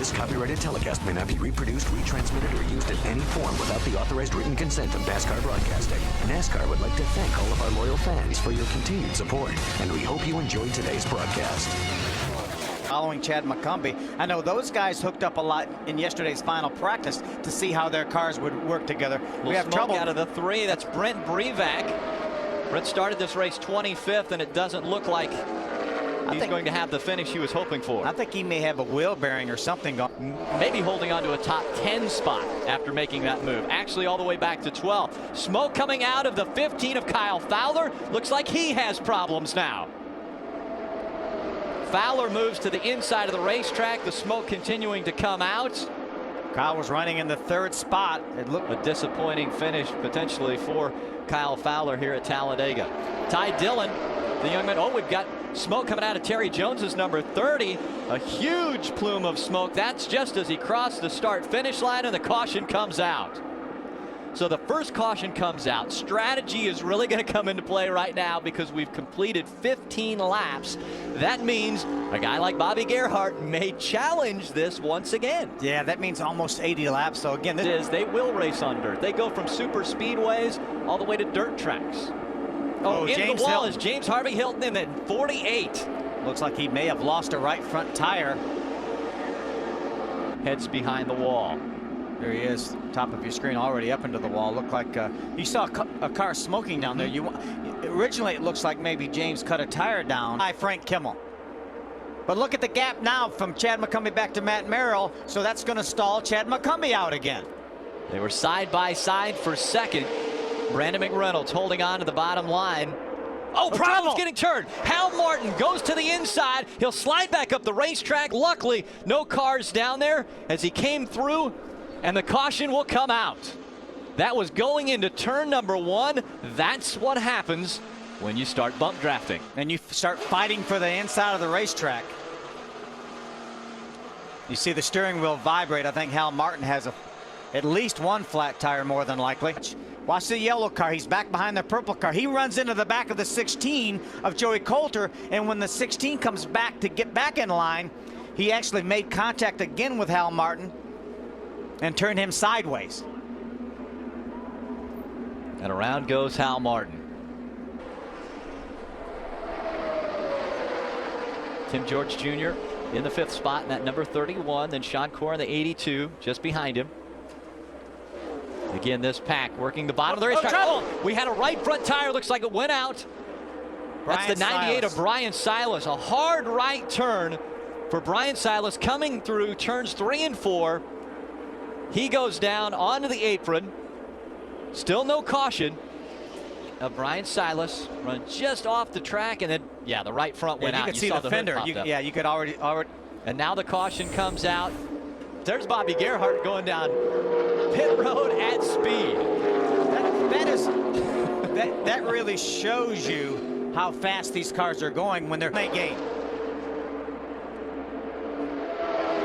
This copyrighted telecast may not be reproduced, retransmitted, or used in any form without the authorized written consent of NASCAR Broadcasting. NASCAR would like to thank all of our loyal fans for your continued support, and we hope you enjoyed today's broadcast. Following Chad McCumbee, I know those guys hooked up a lot in yesterday's final practice to see how their cars would work together. We have trouble out of the three. That's Brent Brevac. Brent started this race 25th, and it doesn't look like he's going to have the finish he was hoping for. I think he may have a wheel bearing or something going. Maybe holding on to a top 10 spot after making that move. Actually, all the way back to 12. Smoke coming out of the 15 of Kyle Fowler. Looks like he has problems now. Fowler moves to the inside of the racetrack. The smoke continuing to come out. Kyle was running in the third spot. It looked a disappointing finish potentially for Kyle Fowler here at Talladega. Ty Dillon, the young man. Oh, we've got smoke coming out of Terry Jones's number 30. A huge plume of smoke. That's just as he crossed the start-finish line, and the caution comes out. So the first caution comes out. Strategy is really going to come into play right now because we've completed 15 laps. That means a guy like Bobby Gerhart may challenge this once again. Yeah, that means almost 80 laps. So again, they will race on dirt. They go from super speedways all the way to dirt tracks. Oh, into James the wall Hilton. is James Harvey Hilton in at 48. Looks like he may have lost a right front tire. Heads behind the wall. There he is, top of your screen, already up into the wall. Looked like you saw a car smoking down there. Originally, it looks like maybe James cut a tire down by Frank Kimmel. But look at the gap now from Chad McCumbee back to Matt Merrill. So that's going to stall Chad McCumbee out again. They were side by side for second. Brandon McReynolds holding on to the bottom line. Oh, problems getting turned. Hal Martin goes to the inside. He'll slide back up the racetrack. Luckily, no cars down there as he came through, and the caution will come out. That was going into turn number 1. That's what happens when you start bump drafting. And you start fighting for the inside of the racetrack. You see the steering wheel vibrate. I think Hal Martin has at least one flat tire more than likely. Watch the yellow car. He's back behind the purple car. He runs into the back of the 16 of Joey Coulter, and when the 16 comes back to get back in line, he actually made contact again with Hal Martin and turned him sideways. And around goes Hal Martin. Tim George Jr. in the 5th spot in that number 31. Then Sean Corr in the 82 just behind him. Again, this pack working the bottom of the racetrack. Oh, we had a right front tire. Looks like it went out. That's the 98 of Brian Silas. A hard right turn for Brian Silas coming through turns 3 and 4. He goes down onto the apron. Still no caution. Brian Silas run just off the track, and then, yeah, the right front went out. You could see the fender. You could already. And now the caution comes out. There's Bobby Gerhart going down pit road at speed. That really shows you how fast these cars are going when they're late game.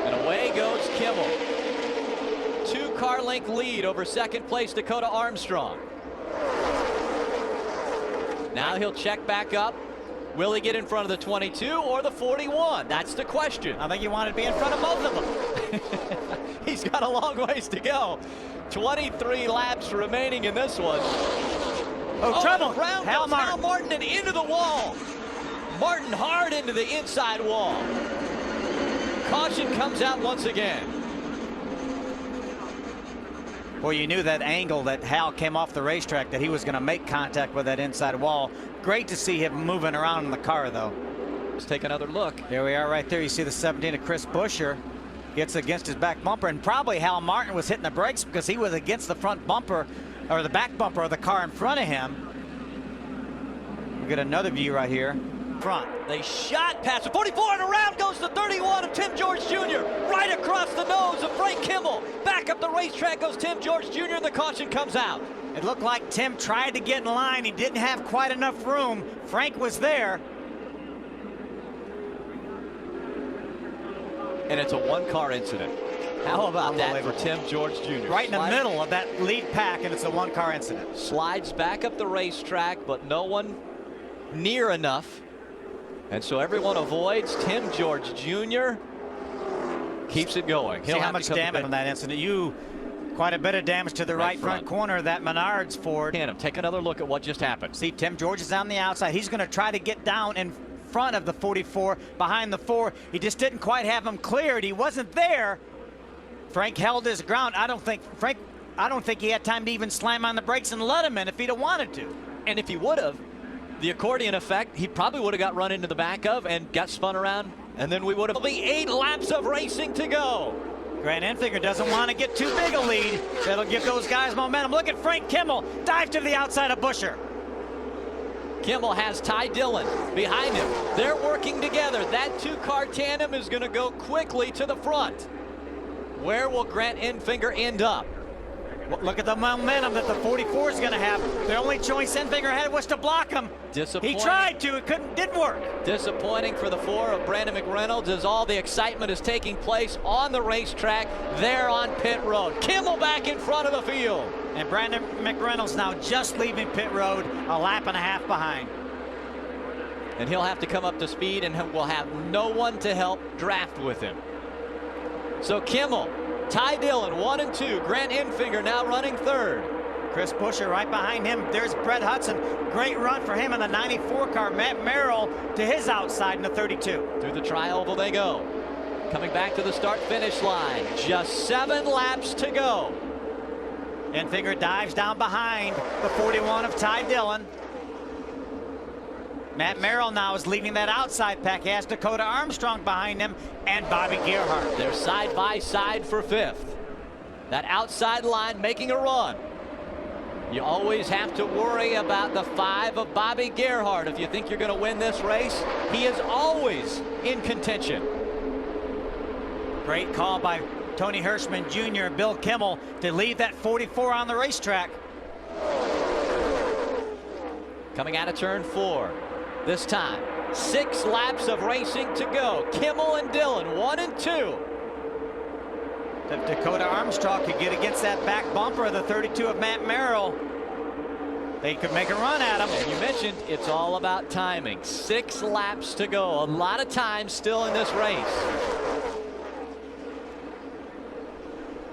And away goes Kimmel. 2-car length lead over second place Dakota Armstrong. Now he'll check back up. Will he get in front of the 22 or the 41? That's the question. I think you want to be in front of both of them. He's got a long ways to go. 23 laps remaining in this one. Oh, trouble. Around Hal Martin and into the wall. Martin hard into the inside wall. Caution comes out once again. Well, you knew that angle that Hal came off the racetrack, that he was going to make contact with that inside wall. Great to see him moving around in the car, though. Let's take another look. There we are right there. You see the 17 of Chris Buescher gets against his back bumper, and probably Hal Martin was hitting the brakes because he was against the front bumper or the back bumper of the car in front of him. We get another view right here. Front. They shot past the 44, and around goes the 31 of Tim George Jr. right across the nose of Frank Kimmel. Back up the racetrack goes Tim George Jr. and the caution comes out. It looked like Tim tried to get in line. He didn't have quite enough room. Frank was there. And it's a 1-car incident. How about that for Tim George Jr.? Right in the middle of that lead pack, and it's a 1-car incident. Slides back up the racetrack, but no one near enough. And so everyone avoids Tim George Jr. keeps it going. See how much damage on that incident. Quite a bit of damage to the right front corner of that Menards Ford. Take another look at what just happened. See, Tim George is on the outside. He's going to try to get down in front of the 44, behind the 4. He just didn't quite have him cleared. He wasn't there. Frank held his ground. I don't think he had time to even slam on the brakes and let him in if he'd have wanted to. And if he would have, the accordion effect, he probably would have got run into the back of and got spun around, and then we would have only 8 laps of racing to go. Grant Enfinger doesn't want to get too big a lead. That'll give those guys momentum. Look at Frank Kimmel dive to the outside of Buscher. Kimmel has Ty Dillon behind him. They're working together. That 2-car tandem is going to go quickly to the front. Where will Grant Enfinger end up? Look at the momentum that the 44 is going to have. The only choice Enfinger had was to block him. Disappointing. He tried to, it didn't work. Disappointing for the 4 of Brandon McReynolds as all the excitement is taking place on the racetrack there on pit road. Kimmel back in front of the field. And Brandon McReynolds now just leaving pit road, a lap and a half behind. And he'll have to come up to speed and will have no one to help draft with him. So Kimmel, Ty Dillon, 1 and 2. Grant Enfinger now running 3rd. Chris Buscher right behind him. There's Brett Hudson. Great run for him in the 94 car. Matt Merrill to his outside in the 32. Through the tri-oval they go. Coming back to the start-finish line. Just 7 laps to go. Enfinger dives down behind the 41 of Ty Dillon. Matt Merrill now is leading that outside pack. He has Dakota Armstrong behind him and Bobby Gerhart. They're side by side for 5th. That outside line making a run. You always have to worry about the 5 of Bobby Gerhart. If you think you're going to win this race, he is always in contention. Great call by Tony Hirschman Jr. and Bill Kimmel to leave that 44 on the racetrack. Coming out of turn 4. This time, 6 laps of racing to go. Kimmel and Dillon, 1 and 2. If Dakota Armstrong could get against that back bumper of the 32 of Matt Merrill, they could make a run at him. And you mentioned it's all about timing. 6 laps to go. A lot of time still in this race.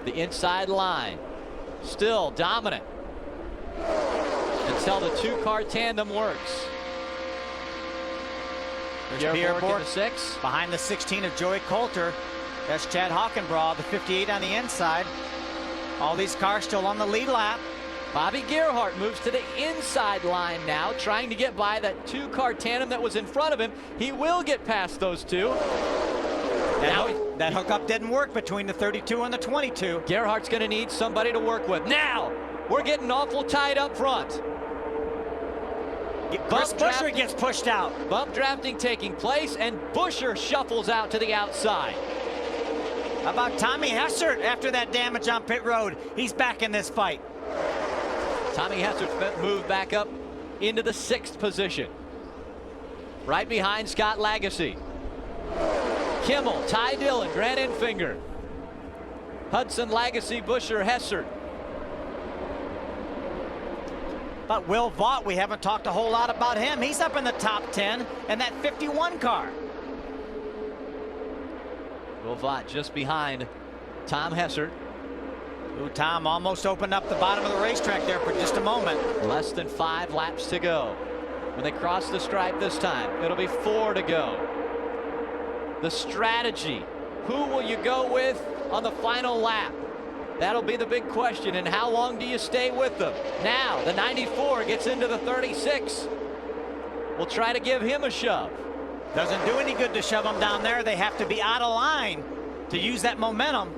The inside line still dominant until the 2-car tandem works. There's Pierre Bourque 6 behind the 16 of Joey Coulter. That's Chad Hockenbraw, the 58 on the inside. All these cars still on the lead lap. Bobby Gerhart moves to the inside line now, trying to get by that 2-car tandem that was in front of him. He will get past those 2. That hookup didn't work between the 32 and the 22. Gerhart's going to need somebody to work with. Now, we're getting awful tight up front. Buscher gets pushed out. Bump drafting taking place, and Buscher shuffles out to the outside. How about Tommy Hessert after that damage on pit road? He's back in this fight. Tommy Hessert moved back up into the 6th position. Right behind Scott Lagasse. Kimmel, Ty Dillon, Grant Enfinger. Hudson, Lagasse, Buscher, Hessert. But Will Vaught, we haven't talked a whole lot about him. He's up in the top 10 in that 51 car. Will Vaught just behind Tom Hessert. Ooh, Tom almost opened up the bottom of the racetrack there for just a moment. Less than 5 laps to go. When they cross the stripe this time, it'll be 4 to go. The strategy. Who will you go with on the final lap? That'll be the big question, and how long do you stay with them? Now, the 94 gets into the 36. We'll try to give him a shove. Doesn't do any good to shove them down there. They have to be out of line to use that momentum.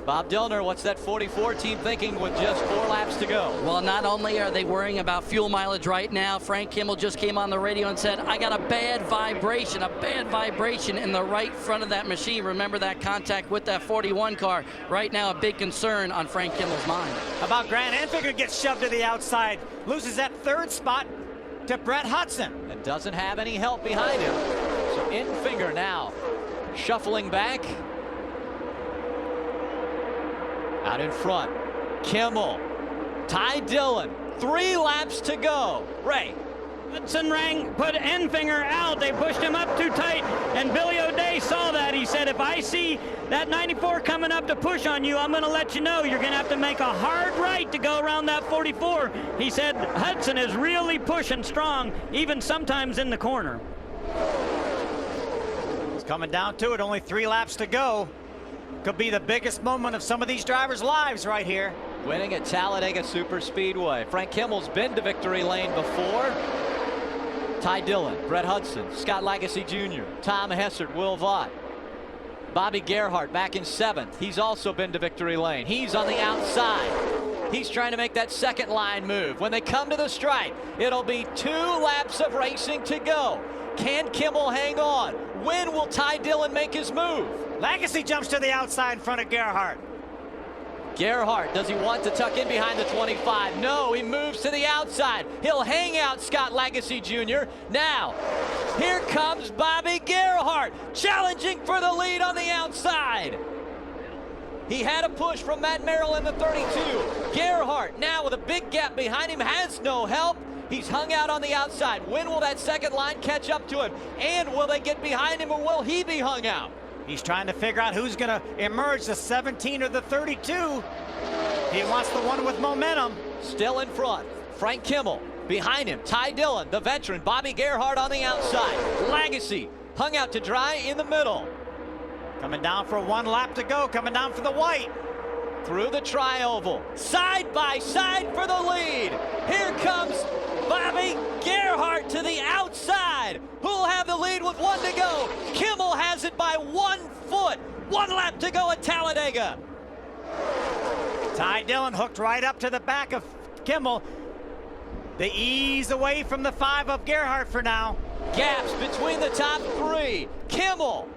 Bob Dillner, what's that 44 team thinking with just 4 laps to go? Well, not only are they worrying about fuel mileage right now, Frank Kimmel just came on the radio and said, I got a bad vibration in the right front of that machine. Remember that contact with that 41 car. Right now, a big concern on Frank Kimmel's mind. How about Grant Enfinger gets shoved to the outside, loses that 3rd spot to Brett Hudson. And doesn't have any help behind him. So Enfinger now shuffling back. Out in front, Kimmel, Ty Dillon, 3 laps to go. Ray. Hudson put Enfinger out. They pushed him up too tight, and Billy O'Day saw that. He said, if I see that 94 coming up to push on you, I'm going to let you know you're going to have to make a hard right to go around that 44. He said Hudson is really pushing strong, even sometimes in the corner. It's coming down to it, only 3 laps to go. Could be the biggest moment of some of these drivers' lives right here. Winning at Talladega Superspeedway. Frank Kimmel's been to victory lane before. Ty Dillon, Brett Hudson, Scott Lagasse Jr., Tom Hessert, Will Vaught. Bobby Gerhart back in 7th. He's also been to victory lane. He's on the outside. He's trying to make that second line move. When they come to the stripe, it'll be 2 laps of racing to go. Can Kimmel hang on? When will Ty Dillon make his move? Lagasse jumps to the outside in front of Gerhart. Gerhart, does he want to tuck in behind the 25? No, he moves to the outside. He'll hang out Scott Lagasse Jr. Now, here comes Bobby Gerhart, challenging for the lead on the outside. He had a push from Matt Merrill in the 32. Gerhart, now with a big gap behind him, has no help. He's hung out on the outside. When will that second line catch up to him? And will they get behind him, or will he be hung out? He's trying to figure out who's going to emerge, the 17 or the 32. He wants the one with momentum. Still in front, Frank Kimmel. Behind him, Ty Dillon, the veteran. Bobby Gerhart on the outside. Lagasse hung out to dry in the middle. Coming down for 1 lap to go, coming down for the white. Through the tri-oval, side by side for the lead. Here comes Bobby Gerhart to the outside. Who'll have the lead with 1 to go? Kimmel has it by 1 foot. 1 lap to go at Talladega. Ty Dillon hooked right up to the back of Kimmel. They ease away from the 5 of Gerhart for now. Gaps between the top 3. Kimmel,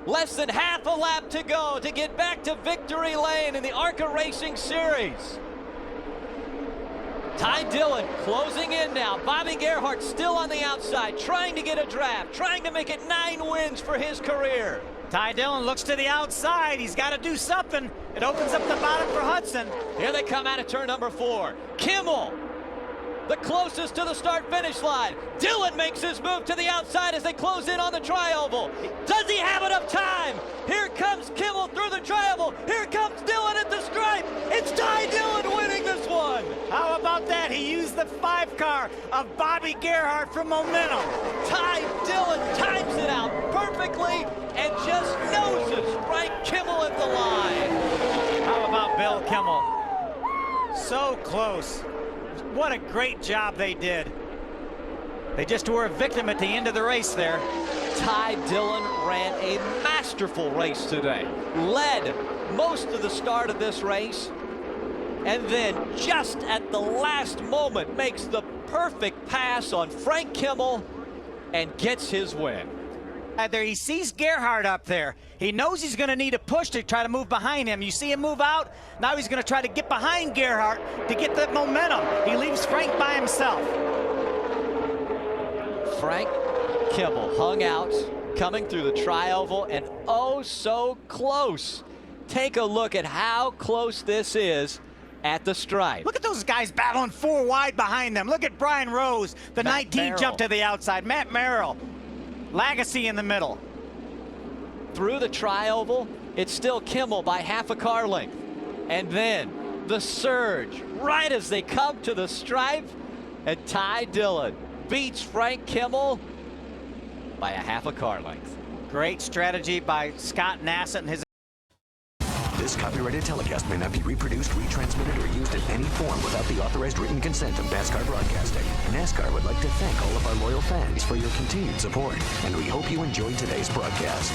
less than half a lap to go to get back to victory lane in the Arca Racing Series. Ty Dillon closing in now. Bobby Gerhart still on the outside, trying to get a draft, trying to make it 9 wins for his career. Ty Dillon looks to the outside. He's got to do something. It opens up the bottom for Hudson. Here they come out of turn number 4. Kimmel, the closest to the start-finish line. Dillon makes his move to the outside as they close in on the tri-oval. Does he have enough time? Here comes Kimmel through the tri-oval. Here comes Dillon at the stripe. It's Ty Dillon winning this one. How about that? He used the 5 car of Bobby Gerhart for momentum. Ty Dillon times it out perfectly and just noses Frank Kimmel at the line. How about Bill Kimmel? So close. What a great job they did. They just were a victim at the end of the race there. Ty Dillon ran a masterful race today. Led most of the start of this race. And then just at the last moment makes the perfect pass on Frank Kimmel and gets his win. There he sees Gerhart up there. He knows he's going to need a push to try to move behind him. You see him move out. Now he's going to try to get behind Gerhart to get that momentum. He leaves Frank by himself. Frank Kimmel hung out, coming through the tri-oval, and oh so close. Take a look at how close this is at the stripe. Look at those guys battling 4 wide behind them. Look at Brian Rose, the Matt 19 Merrill. jumped to the outside. Matt Merrill, Lagasse in the middle. Through the tri-oval, it's still Kimmel by half a car length. And then the surge right as they come to the stripe, and Ty Dillon beats Frank Kimmel by a half a car length. Great strategy by Scott Nassett and his. This copyrighted telecast may not be reproduced, retransmitted, or used in any form without the authorized written consent of NASCAR Broadcasting. NASCAR would like to thank all of our loyal fans for your continued support, and we hope you enjoyed today's broadcast.